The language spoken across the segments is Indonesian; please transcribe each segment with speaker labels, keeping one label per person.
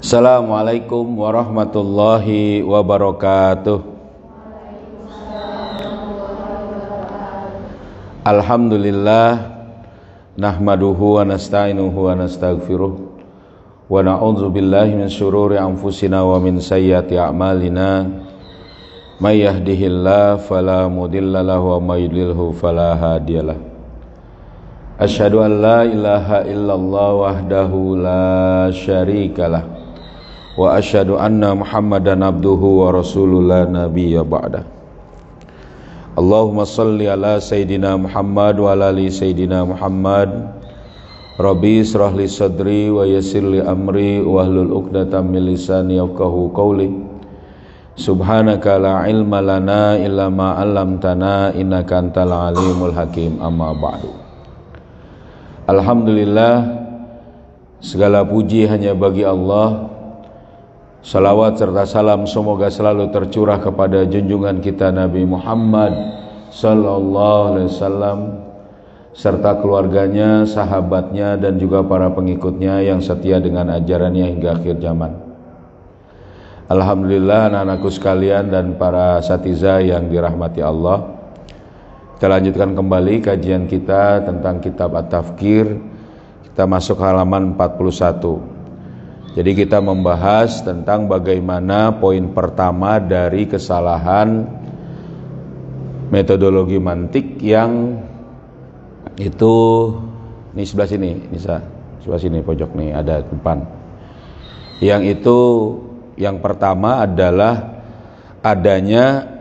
Speaker 1: Assalamualaikum warahmatullahi wabarakatuh. Alhamdulillah nahmaduhu wa nasta'inuhu wa nastaghfiruh wa na'udzu billahi min syururi anfusina wa min sayyiati a'malina may yahdihillahu fala mudilla lahu wa may yudlilhu fala hadiyalah. Asyhadu an la ilaha illallah wahdahu la syarikalah wa asyhadu anna Muhammadan abduhu wa rasuluhu la nabiyya ba'da. Allahumma salli ala Sayyidina Muhammad wa ala ali Sayyidina Muhammad. Rabbi israh li sadri wa yassir li amri wahlul 'uqdatam min lisani yafqahu qawli. Subhanaka la ilma lana illa ma 'allamtana innaka antal alimul hakim. Amma ba'du. Alhamdulillah, segala puji hanya bagi Allah. Salawat serta salam semoga selalu tercurah kepada junjungan kita Nabi Muhammad sallallahu alaihi wasallam serta keluarganya, sahabatnya dan juga para pengikutnya yang setia dengan ajarannya hingga akhir zaman. Alhamdulillah anak-anakku sekalian dan para asatidzah yang dirahmati Allah. Kita lanjutkan kembali kajian kita tentang kitab At-Tafkir. Kita masuk halaman 41. Jadi kita membahas tentang bagaimana poin pertama dari kesalahan metodologi mantik yang itu ini sebelah sini, Nisa, sebelah sini pojok nih ada depan. Yang itu yang pertama adalah adanya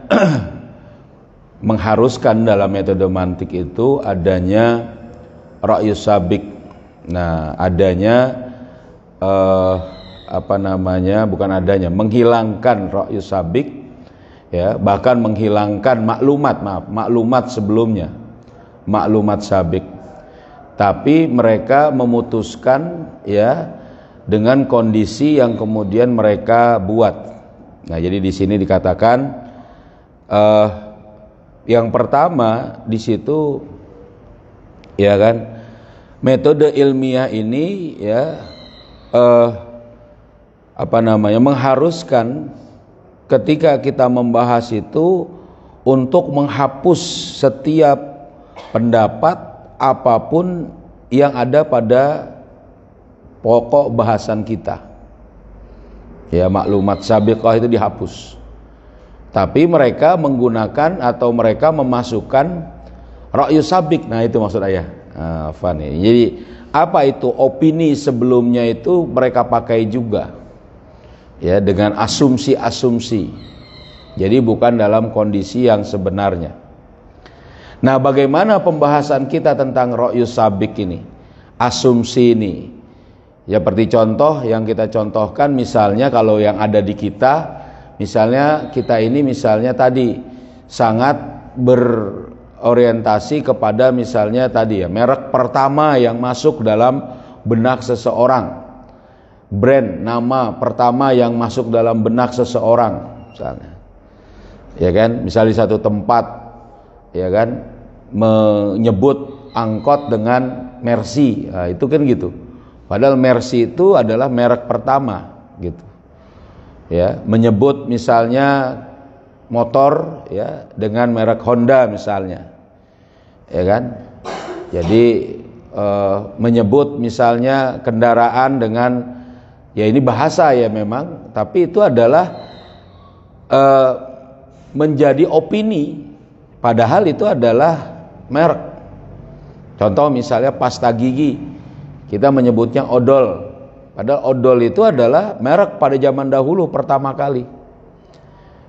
Speaker 1: mengharuskan dalam metode mantik itu adanya ra'yus sabiq. Nah, adanya menghilangkan ra'yus sabiq, ya, bahkan menghilangkan maklumat sebelumnya, maklumat sabiq. Tapi mereka memutuskan, ya, dengan kondisi yang kemudian mereka buat. Nah, jadi di sini dikatakan yang pertama di situ, ya kan, metode ilmiah ini, ya, mengharuskan ketika kita membahas itu untuk menghapus setiap pendapat apapun yang ada pada pokok bahasan kita. Ya, maklumat sabiqah itu dihapus. Tapi mereka menggunakan atau mereka memasukkan ra'yus sabiq. Nah, itu maksud ayah. Jadi apa itu opini sebelumnya itu mereka pakai juga, ya, dengan asumsi-asumsi. Jadi bukan dalam kondisi yang sebenarnya. Nah, bagaimana pembahasan kita tentang ra'yus sabiq ini, asumsi ini? Ya, seperti contoh yang kita contohkan, misalnya kalau yang ada di kita, misalnya kita ini misalnya tadi sangat berorientasi kepada misalnya tadi, ya, merek pertama yang masuk dalam benak seseorang, brand nama pertama yang masuk dalam benak seseorang misalnya, ya kan, misalnya di satu tempat, ya kan, menyebut angkot dengan Mercy. Nah, itu kan gitu, padahal Mercy itu adalah merek pertama gitu, ya. Menyebut misalnya motor, ya, dengan merek Honda misalnya, ya kan. Jadi menyebut misalnya kendaraan dengan, ya, ini bahasa, ya, memang, tapi itu adalah menjadi opini, padahal itu adalah merek. Contoh misalnya pasta gigi, kita menyebutnya odol, padahal odol itu adalah merek pada zaman dahulu pertama kali.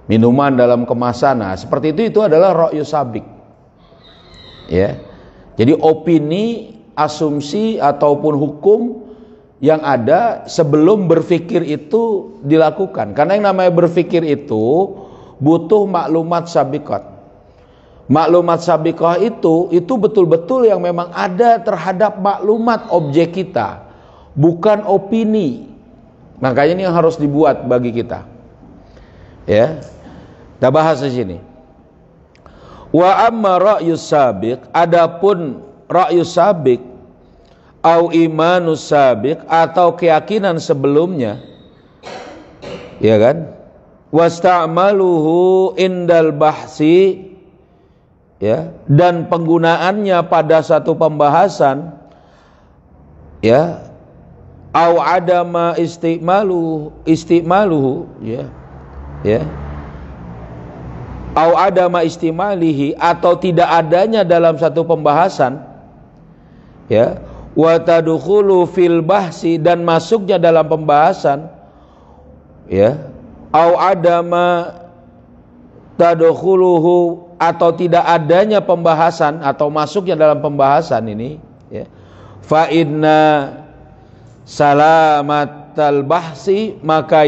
Speaker 1: Minuman dalam kemasan, nah, seperti itu adalah ra'yus sabiq, ya. Jadi opini, asumsi ataupun hukum yang ada sebelum berpikir itu dilakukan. Karena yang namanya berpikir itu butuh maklumat sabiqat. Maklumat sabiqah itu betul-betul yang memang ada terhadap maklumat objek kita, bukan opini. Makanya ini yang harus dibuat bagi kita, ya. Kita bahas di sini. Wa amma ra'yus sabiq, adapun ra'yus sabiq au imanus sabiq atau keyakinan sebelumnya, Ya kan? Wasta'maluhu indal bahsi, ya, dan penggunaannya pada satu pembahasan, ya, au adama istimaluhu, ya, ya, au adama istimalihi, atau tidak adanya dalam satu pembahasan, ya, wa tadkhulu fil bahsi, dan masuknya dalam pembahasan, ya, au adama tadkhuluhu, atau tidak adanya pembahasan atau masuknya dalam pembahasan ini, ya, fa inna salamatal bahsi, maka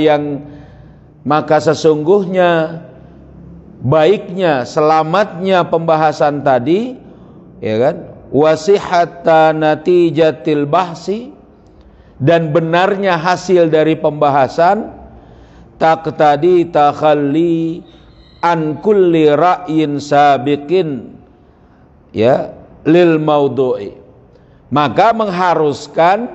Speaker 1: sesungguhnya baiknya, selamatnya pembahasan tadi, ya kan, wasihata natijatil bahsi, dan benarnya hasil dari pembahasan, taqtadi takhalli an kulli ra'yin sabiqin, ya, lil maudu'i, maka mengharuskan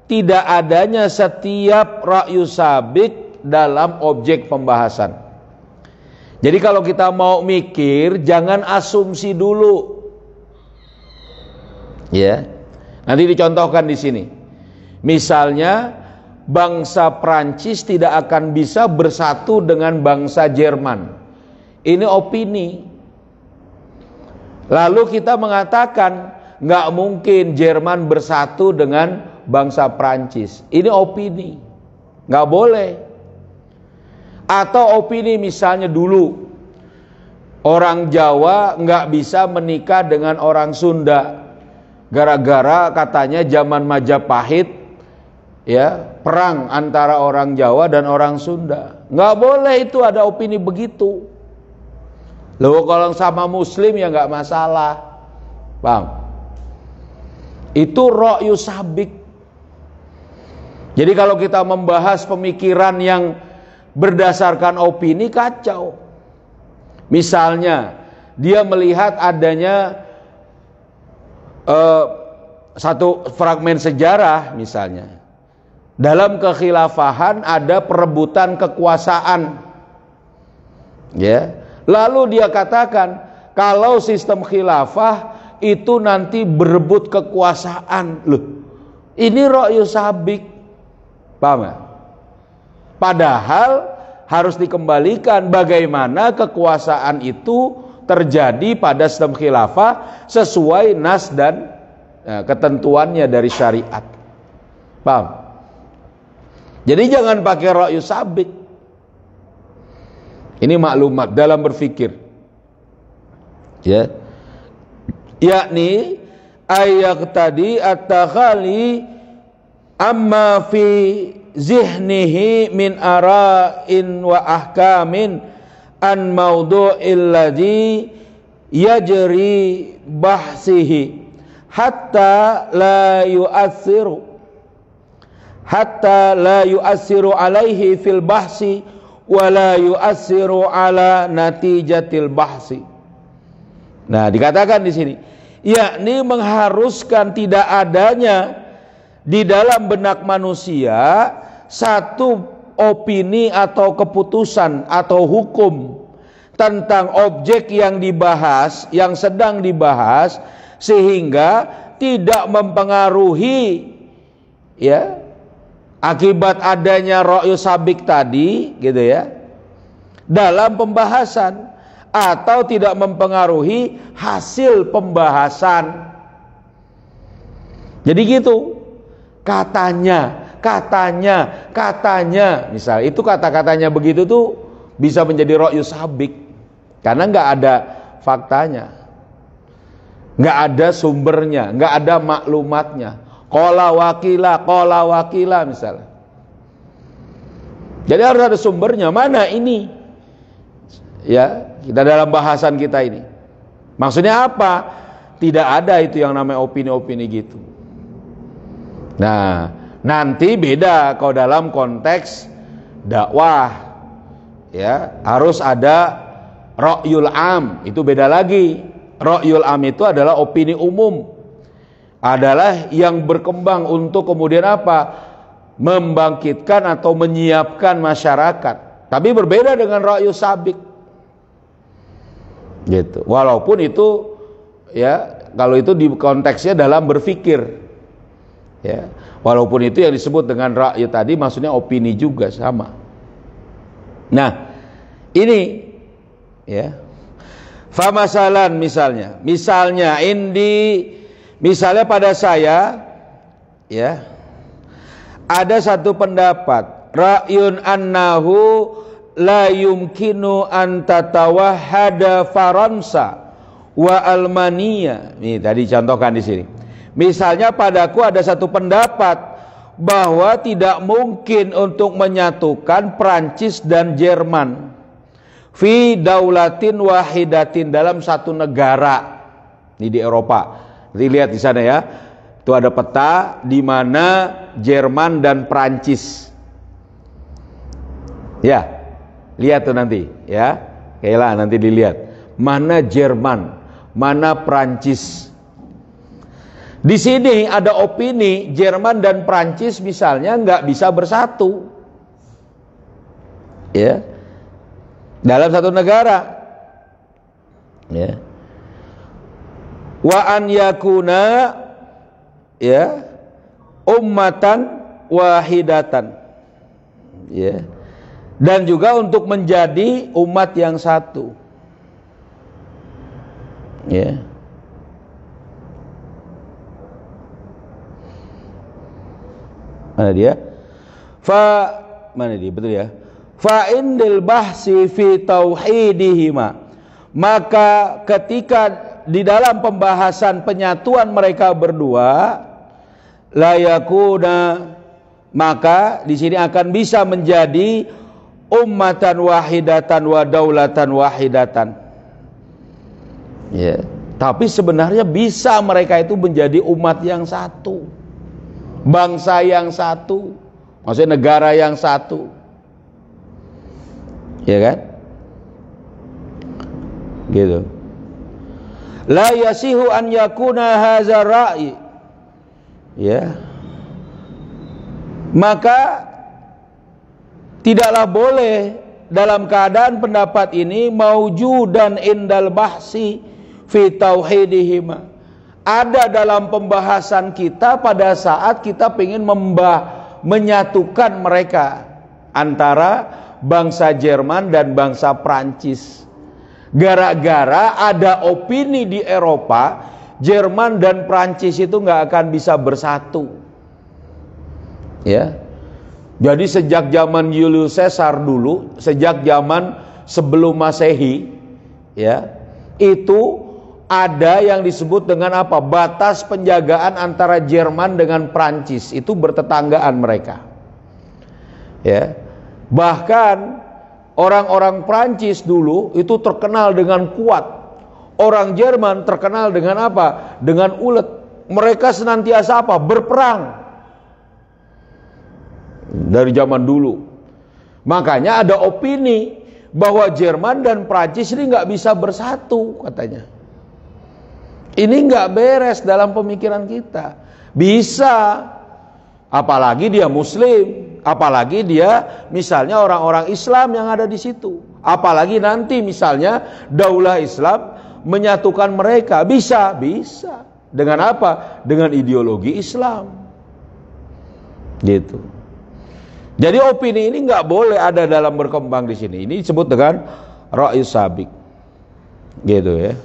Speaker 1: tidak adanya setiap ra'yu sabik dalam objek pembahasan. Jadi kalau kita mau mikir, jangan asumsi dulu, ya. Nanti dicontohkan di sini. Misalnya bangsa Prancis tidak akan bisa bersatu dengan bangsa Jerman. Ini opini. Lalu kita mengatakan nggak mungkin Jerman bersatu dengan bangsa Prancis. Ini opini, nggak boleh. Atau opini misalnya dulu orang Jawa nggak bisa menikah dengan orang Sunda, gara-gara katanya zaman Majapahit, ya, perang antara orang Jawa dan orang Sunda. Nggak boleh, itu ada opini begitu. Loh, kalau sama Muslim ya nggak masalah, paham? Itu ra'yu sabik. Jadi kalau kita membahas pemikiran yang berdasarkan opini, kacau. Misalnya dia melihat adanya satu fragmen sejarah, misalnya dalam kekhilafahan ada perebutan kekuasaan, ya. Lalu dia katakan kalau sistem khilafah itu nanti berebut kekuasaan. Loh, ini ra'yu sabik, paham ya? Padahal harus dikembalikan bagaimana kekuasaan itu terjadi pada sistem khilafah sesuai nas dan ketentuannya dari syariat, paham? Jadi jangan pakai ra'yu sabik. Ini maklumat dalam berfikir, ya, yakni ayat tadi at-takhali amma fi zihnihi min ara'in wa ahkamin an maudu'il ladzi yajri bahsihi hatta la yu'assiru alaihi fil bahsi wala yu'assiru ala natijatil bahsi. Nah, dikatakan di sini, yakni mengharuskan tidak adanya di dalam benak manusia satu opini atau keputusan atau hukum tentang objek yang dibahas, yang sedang dibahas, sehingga tidak mempengaruhi, ya, akibat adanya ra'yu sabik tadi, gitu ya, dalam pembahasan, atau tidak mempengaruhi hasil pembahasan. Jadi gitu, katanya, misal itu kata-katanya begitu tuh bisa menjadi ra'yu sabik karena nggak ada faktanya, nggak ada sumbernya, nggak ada maklumatnya. Qala wakila misalnya. Jadi harus ada sumbernya. Mana ini? Ya, kita dalam bahasan kita ini. Maksudnya apa? Tidak ada itu yang namanya opini-opini gitu. Nah, nanti beda kalau dalam konteks dakwah. Ya, harus ada ra'yul am, itu beda lagi. Ra'yul am itu adalah opini umum. Adalah yang berkembang untuk kemudian apa? membangkitkan atau menyiapkan masyarakat. Tapi berbeda dengan ra'yu sabik. Gitu. Walaupun itu ya, kalau itu di konteksnya dalam berpikir. Ya. Walaupun itu yang disebut dengan ra'yu tadi maksudnya opini juga sama. Nah, ini ya. Famasalan misalnya misalnya pada saya ya, ada satu pendapat ra'yun annahu la yumkinu an tatawahhada Faransa wa Almania. Nih tadi contohkan di sini. Misalnya padaku ada satu pendapat bahwa tidak mungkin untuk menyatukan Prancis dan Jerman fi daulatin wahidatin, dalam satu negara. Ini di Eropa. Nanti lihat di sana ya. Itu ada peta di mana Jerman dan Prancis. Ya. Lihat tuh nanti ya. Kayaklah nanti dilihat. Mana Jerman, mana Prancis. Di sini ada opini Jerman dan Prancis misalnya nggak bisa bersatu. Ya. Dalam satu negara, ya. Wa an yakuna ya ummatan wahidatan, ya. Dan juga untuk menjadi umat yang satu, ya. Mana dia? Mana dia? Betul ya? Fa indil bahsi fi tauhidihima, maka ketika di dalam pembahasan penyatuan mereka berdua, la yakuna, maka di sini akan bisa menjadi ummatan wahidatan wa daulatan wahidatan. Ya, tapi sebenarnya bisa mereka itu menjadi umat yang satu, bangsa yang satu, maksudnya negara yang satu. Ya kan? Gitu. La yasihu an yakuna hadza ra'i. Ya. Maka tidaklah boleh dalam keadaan pendapat ini maujudan indal bahsi fi tauhidihima. Ada dalam pembahasan kita pada saat kita ingin menyatukan mereka antara bangsa Jerman dan bangsa Prancis. Gara-gara ada opini di Eropa, Jerman dan Prancis itu nggak akan bisa bersatu. Ya. Jadi sejak zaman Julius Caesar dulu, sejak zaman sebelum Masehi, ya, itu ada yang disebut dengan apa? Batas penjagaan antara Jerman dengan Prancis, itu bertetanggaan mereka. Ya. Bahkan orang-orang Prancis dulu itu terkenal dengan kuat. Orang Jerman terkenal dengan apa? Dengan ulet. Mereka senantiasa apa? Berperang. Dari zaman dulu. Makanya ada opini bahwa Jerman dan Prancis ini nggak bisa bersatu katanya. Ini nggak beres dalam pemikiran kita. Bisa, apalagi dia Muslim, apalagi dia misalnya orang-orang Islam yang ada di situ, apalagi nanti misalnya daulah Islam menyatukan mereka, bisa. Dengan apa? Dengan ideologi Islam. Gitu. Jadi opini ini nggak boleh ada dalam berkembang di sini. Ini disebut dengan ra'yu sabik. Gitu ya.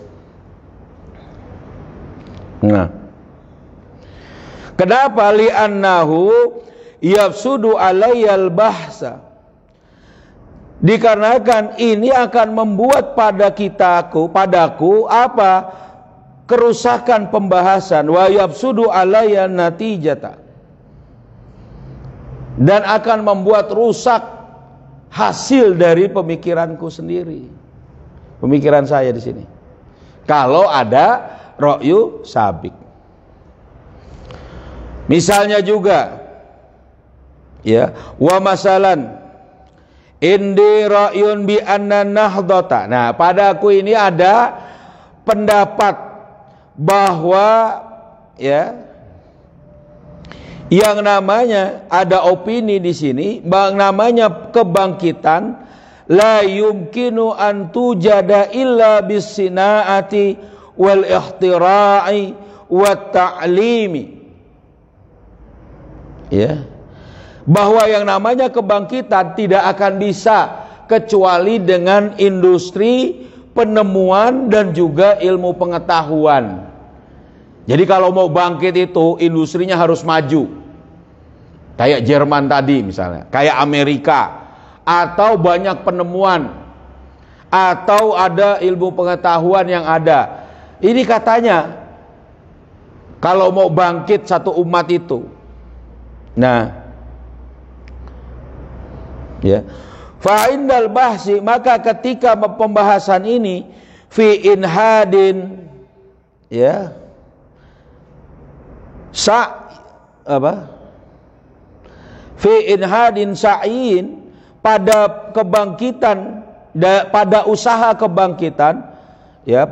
Speaker 1: Nah, kenapa li'annahu yafsudu alayyal bahsa? Dikarenakan ini akan membuat padaku apa? Kerusakan pembahasan, wa yafsudu alayyan natijata, dan akan membuat rusak hasil dari pemikiranku sendiri, pemikiran saya di sini. Kalau ada ra'yu sabik. Misalnya juga, ya, wa masalan indi ra'yun bi anna nahdata. Nah, padaku ini ada pendapat bahwa, ya, Yang namanya ada opini di sini, namanya kebangkitan la yumkinu an tujada illa bis-sinaati wal ikhtira'i wat ta'limi. Ya. Bahwa yang namanya kebangkitan tidak akan bisa kecuali dengan industri, penemuan dan juga ilmu pengetahuan. Jadi kalau mau bangkit itu industrinya harus maju. Kayak Jerman tadi misalnya, kayak Amerika, atau banyak penemuan, atau ada ilmu pengetahuan yang ada. Ini katanya kalau mau bangkit satu umat itu. Nah, ya. Fa indal bahsi, maka ketika pembahasan ini fi inhadin, ya, fi inhadin sa'in, pada kebangkitan, pada usaha kebangkitan, ya,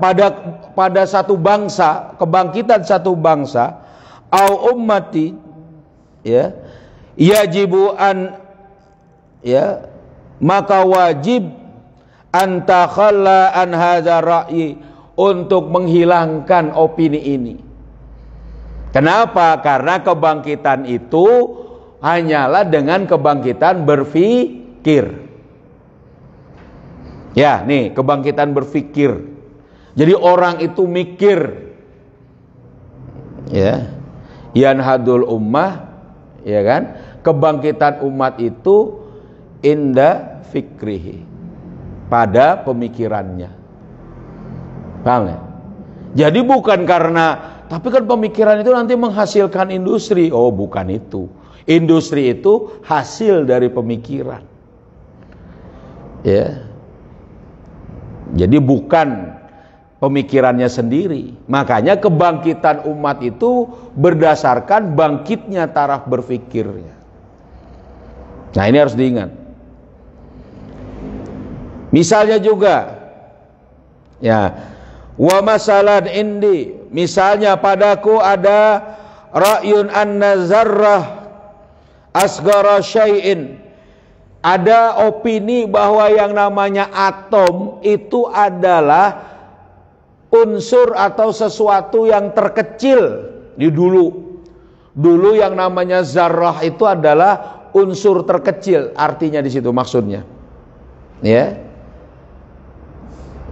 Speaker 1: pada satu bangsa, kebangkitan satu bangsa, au ummati, ya, yajibu an, ya, maka wajib antakhalla an hadza ra'yi, untuk menghilangkan opini ini. Kenapa? Karena kebangkitan itu hanyalah dengan kebangkitan berpikir. Ya, nih kebangkitan berpikir. Jadi orang itu mikir. Ya. Yanhadul ummah, ya kan? Kebangkitan umat itu inda fikrihi, pada pemikirannya. Paham ya? Jadi bukan karena, tapi kan pemikiran itu nanti menghasilkan industri. Oh, bukan itu. Industri itu hasil dari pemikiran. Ya. Jadi bukan pemikirannya sendiri. Makanya kebangkitan umat itu berdasarkan bangkitnya taraf berpikirnya. Nah, ini harus diingat. Misalnya juga, ya, wa masalan indi, misalnya padaku ada ra'yun anna zarrah asghara syai'in, ada opini bahwa yang namanya atom itu adalah unsur atau sesuatu yang terkecil. Di dulu yang namanya zarrah itu adalah unsur terkecil, artinya di situ maksudnya. Ya.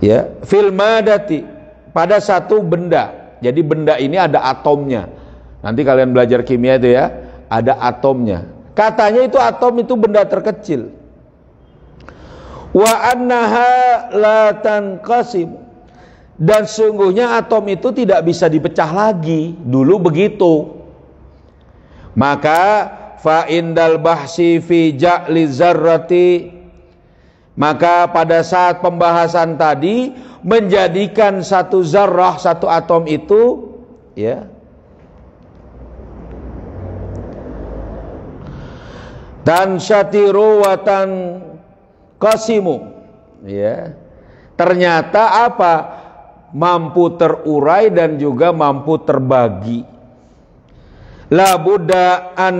Speaker 1: Ya, fil madati, pada satu benda. Jadi benda ini ada atomnya. Nanti kalian belajar kimia itu ya, ada atomnya. Katanya itu atom itu benda terkecil. Wa annaha la tanqasim, dan sungguhnya atom itu tidak bisa dipecah lagi. Dulu begitu. Maka fa indal bahsi fi ja'li zarrati, maka pada saat pembahasan tadi menjadikan satu zarrah, satu atom itu, ya, dan syatiru watan qasimu, ya, ternyata apa? Mampu terurai dan juga mampu terbagi. La budda an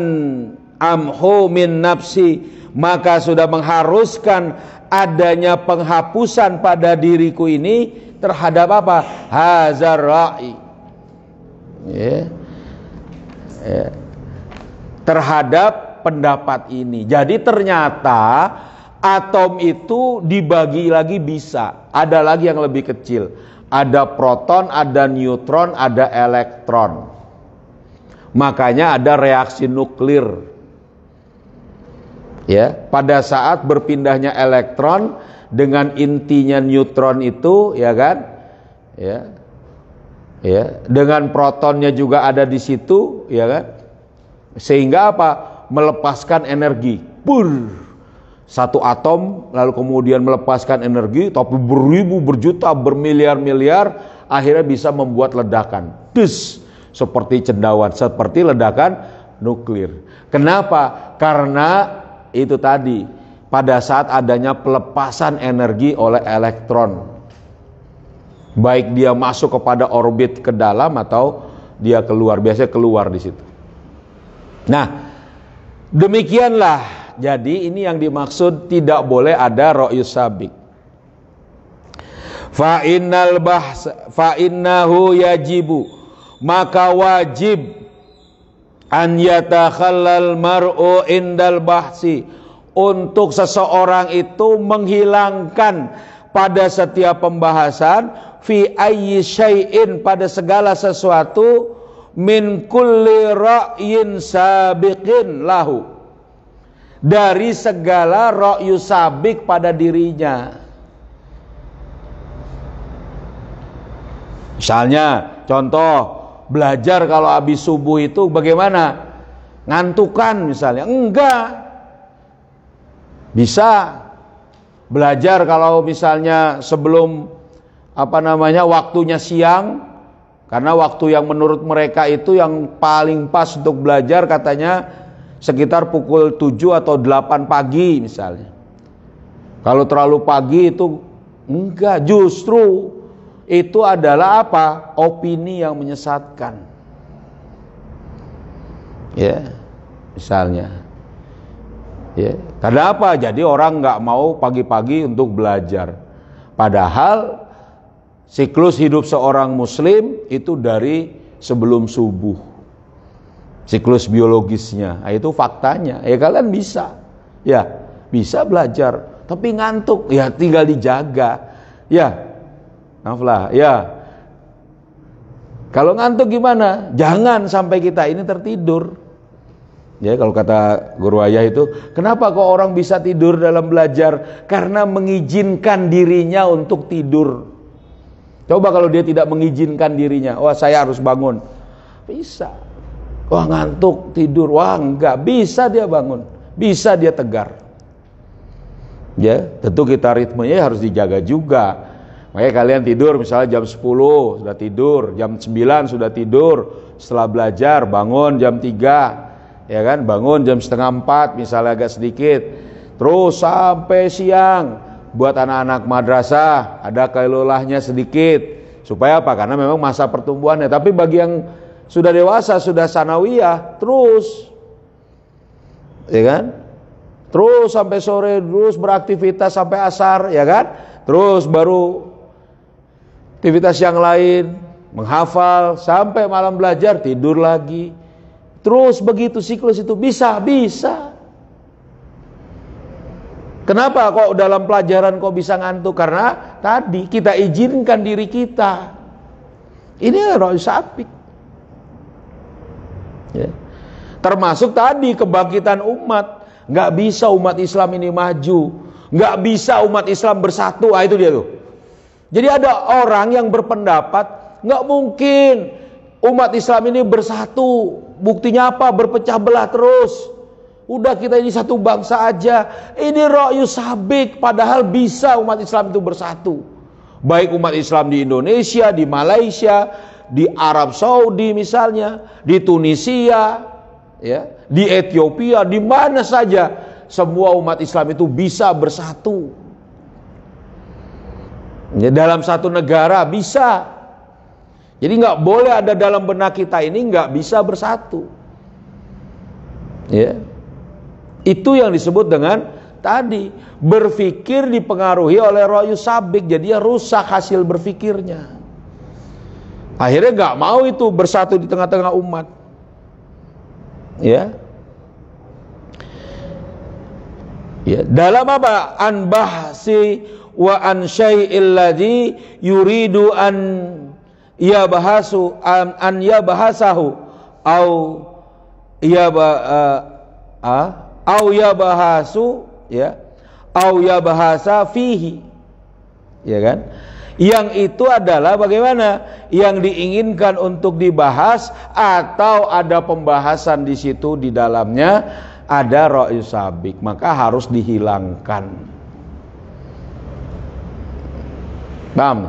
Speaker 1: amhu min nafsi, maka sudah mengharuskan adanya penghapusan pada diriku ini terhadap apa? Hazar ra'i, ya. Ya. Terhadap pendapat ini. Jadi ternyata atom itu dibagi lagi bisa. Ada lagi yang lebih kecil. Ada proton, ada neutron, ada elektron. Makanya ada reaksi nuklir. Ya, pada saat berpindahnya elektron dengan intinya neutron itu, ya kan? Ya. Ya, dengan protonnya juga ada di situ, ya kan? Sehingga apa? Melepaskan energi. Pur. Satu atom lalu kemudian melepaskan energi, tapi beribu, berjuta, bermiliar-miliar, akhirnya bisa membuat ledakan. Dus, seperti cendawan, seperti ledakan nuklir. Kenapa? Karena itu tadi, pada saat adanya pelepasan energi oleh elektron, baik dia masuk kepada orbit ke dalam atau dia keluar, biasanya keluar di situ. Nah, demikianlah. Jadi ini yang dimaksud tidak boleh ada ra'yus sabiq. Fa innahu yajibu, maka wajib an yatakhallal mar'u indal bahsi, untuk seseorang itu menghilangkan pada setiap pembahasan fi ayyi syai'in, pada segala sesuatu, min kulli ra'yin sabiqin lahu, dari segala ra'yu sabiq pada dirinya. Misalnya contoh, belajar kalau habis subuh itu bagaimana? Ngantukan misalnya? Enggak. Bisa belajar kalau misalnya sebelum waktunya siang, karena waktu yang menurut mereka itu yang paling pas untuk belajar katanya sekitar pukul 7 atau 8 pagi misalnya. Kalau terlalu pagi itu enggak, justru itu adalah apa? Opini yang menyesatkan. Ya, misalnya. Ya, karena apa? Jadi orang nggak mau pagi-pagi untuk belajar. Padahal siklus hidup seorang muslim itu dari sebelum subuh. Siklus biologisnya, nah, itu faktanya. Ya kalian bisa, ya bisa belajar, tapi ngantuk, ya tinggal dijaga. Ya, maaflah, ya. Kalau ngantuk gimana? Jangan sampai kita ini tertidur. Ya, kalau kata guru ayah itu, kenapa kok orang bisa tidur dalam belajar? Karena mengizinkan dirinya untuk tidur. Coba kalau dia tidak mengizinkan dirinya, wah saya harus bangun, bisa. Wah ngantuk tidur, wah enggak, bisa dia bangun, bisa dia tegar. Ya, tentu kita ritmenya harus dijaga juga. Makanya kalian tidur misalnya jam 10 sudah tidur, jam 9 sudah tidur, setelah belajar bangun jam 3, ya kan, bangun jam setengah 4 misalnya agak sedikit, terus sampai siang buat anak-anak madrasah ada kailulahnya sedikit, supaya apa? Karena memang masa pertumbuhannya. Tapi bagi yang sudah dewasa, sudah sanawiyah, terus, ya kan, terus sampai sore, terus beraktivitas sampai asar, ya kan, terus baru aktivitas yang lain, menghafal sampai malam belajar, tidur lagi, terus begitu siklus itu bisa. Kenapa kok dalam pelajaran kok bisa ngantuk? Karena tadi kita izinkan diri kita. Ini ra'yu sabiq. Ya. Termasuk tadi kebangkitan umat. Nggak bisa umat Islam ini maju, nggak bisa umat Islam bersatu. Itu dia tuh. Jadi ada orang yang berpendapat nggak mungkin umat Islam ini bersatu. Buktinya apa? Berpecah belah terus. Udah kita ini satu bangsa aja. Ini ra'yu sabiq, padahal bisa umat Islam itu bersatu. Baik umat Islam di Indonesia, di Malaysia, di Arab Saudi misalnya, di Tunisia, ya, di Ethiopia, di mana saja, semua umat Islam itu bisa bersatu. Ya, dalam satu negara bisa. Jadi nggak boleh ada dalam benak kita ini nggak bisa bersatu. Ya, itu yang disebut dengan tadi berpikir dipengaruhi oleh ra'yu sabiq, jadi rusak hasil berpikirnya. Akhirnya nggak mau itu bersatu di tengah-tengah umat. Ya. Ya, dalam apa? An bahsi wa an syai'il ladzi yuridu an yabahasu an yabahasahu au yabahasu, ya, au yabahasa fihi, ya kan? Yang itu adalah bagaimana? Yang diinginkan untuk dibahas atau ada pembahasan di situ, di dalamnya ada ra'yu sabiq, maka harus dihilangkan. Paham?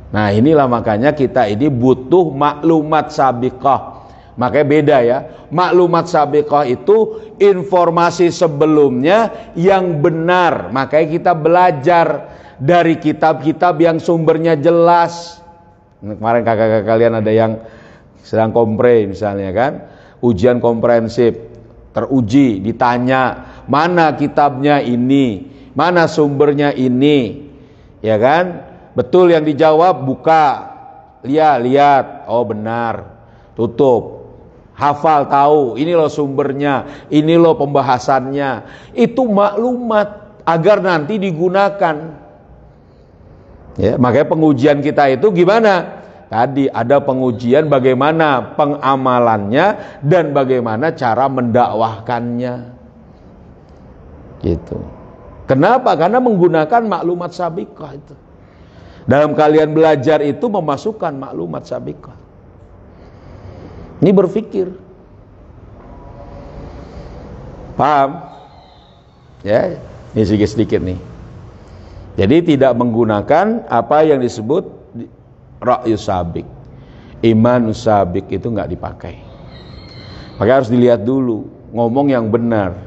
Speaker 1: Nah, inilah makanya kita ini butuh maklumat sabiqah. Makanya beda ya. Maklumat sabiqah itu informasi sebelumnya yang benar. Makanya kita belajar dari kitab-kitab yang sumbernya jelas. Kemarin kakak-kakak kalian ada yang sedang kompre misalnya kan, ujian komprehensif, teruji, ditanya, mana kitabnya ini, mana sumbernya ini, ya kan? Betul yang dijawab, buka, lihat, oh benar, tutup. Hafal, tahu, ini loh sumbernya, ini loh pembahasannya. Itu maklumat agar nanti digunakan. Ya, makanya pengujian kita itu gimana? Tadi ada pengujian bagaimana pengamalannya dan bagaimana cara mendakwahkannya. Gitu. Kenapa? Karena menggunakan maklumat sabiqah itu. Dalam kalian belajar itu memasukkan maklumat sabiqah. Ini berpikir. Paham? Ya, ini sedikit-sedikit nih. Jadi tidak menggunakan apa yang disebut ra'yu sabiq. Iman sabiq itu nggak dipakai. Maka harus dilihat dulu, ngomong yang benar.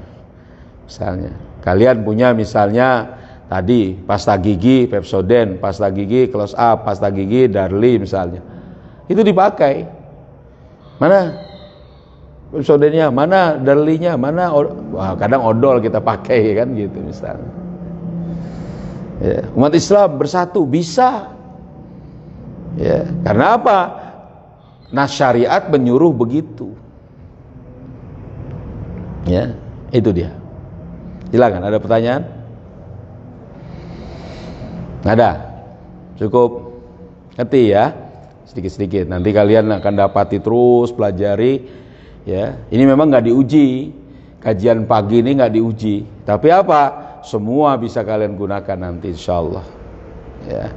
Speaker 1: Misalnya, kalian punya misalnya tadi pasta gigi Pepsodent, pasta gigi Close Up, pasta gigi Darlie misalnya. Itu dipakai. Mana Pepsodentnya, mana Darlie-nya, mana wah, kadang odol kita pakai kan gitu misalnya. Ya, umat Islam bersatu bisa. Ya, karena apa? Nas syariat menyuruh begitu. Ya, itu dia. Silakan, ada pertanyaan? Ada. Cukup ngerti ya? Sedikit-sedikit. Nanti kalian akan dapati terus pelajari. Ya, ini memang nggak diuji. Kajian pagi ini nggak diuji. Tapi apa? Semua bisa kalian gunakan nanti, insyaallah. Ya.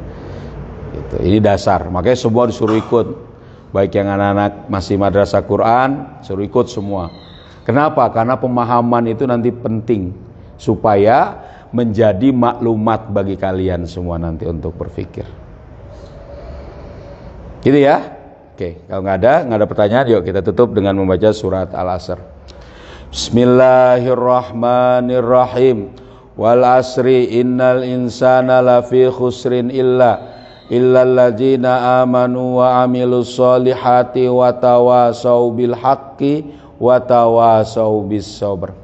Speaker 1: Gitu. Ini dasar. Makanya semua disuruh ikut. Baik yang anak-anak masih madrasah Quran, suruh ikut semua. Kenapa? Karena pemahaman itu nanti penting supaya menjadi maklumat bagi kalian semua nanti untuk berpikir. Gitu ya. Oke, kalau nggak ada pertanyaan, yuk kita tutup dengan membaca surat Al-Asr. Bismillahirrahmanirrahim. Wal asri innal insana lafi khusrin illalladzina amanu wa amilus solihati wa tawasau bil haqqi wa tawasau bis sabr.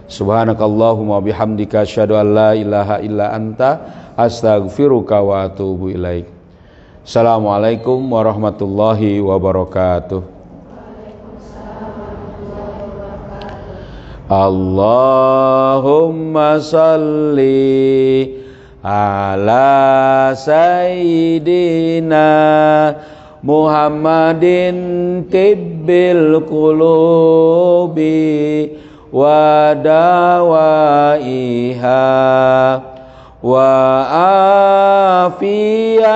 Speaker 1: Subhanakallahumma bihamdika asyhadu an la ilaha illa anta astaghfiruka wa atubu ilaik. Assalamualaikum warahmatullahi wabarakatuh. Allahumma salli ala sayyidina Muhammadin tibbil qulubi wa dawaiha wa afiyatil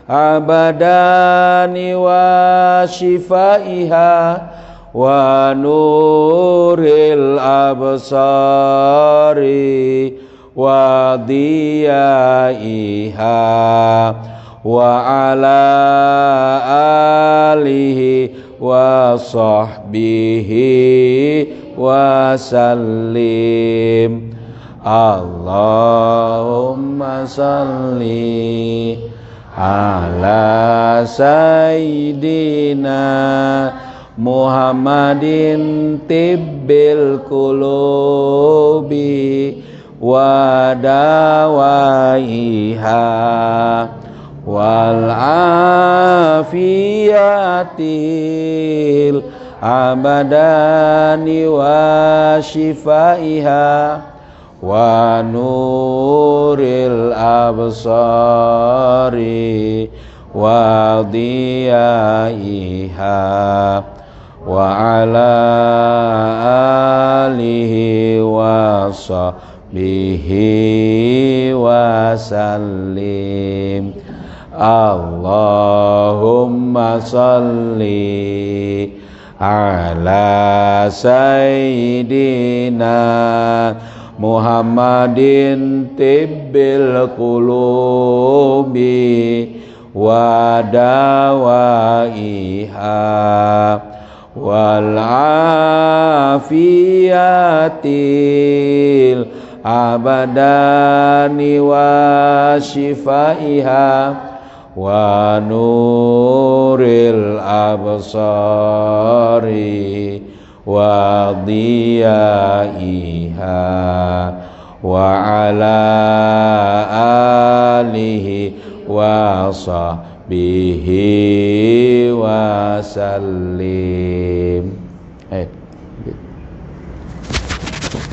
Speaker 1: abadani wa shifaiha wa nuril absari wa diyaiha wa ala alihi wa sahbihi wa sallim. Allahumma salli ala sayyidina Muhammadin tibbil qulubi wa dawaiha wal afiyatil abadani wa shifaiha wa nuril absari wa diyaiha wa ala alihi wa sahbihi wa sallim. Allahumma salli ala sayyidina Muhammadin tibbil qulubi wa dawaiha wal afiyatil abadani wa shifaiha wa nuril absari wa diyaiha wa ala alihi wa sahbihi wa sallim.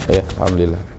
Speaker 1: Alhamdulillah.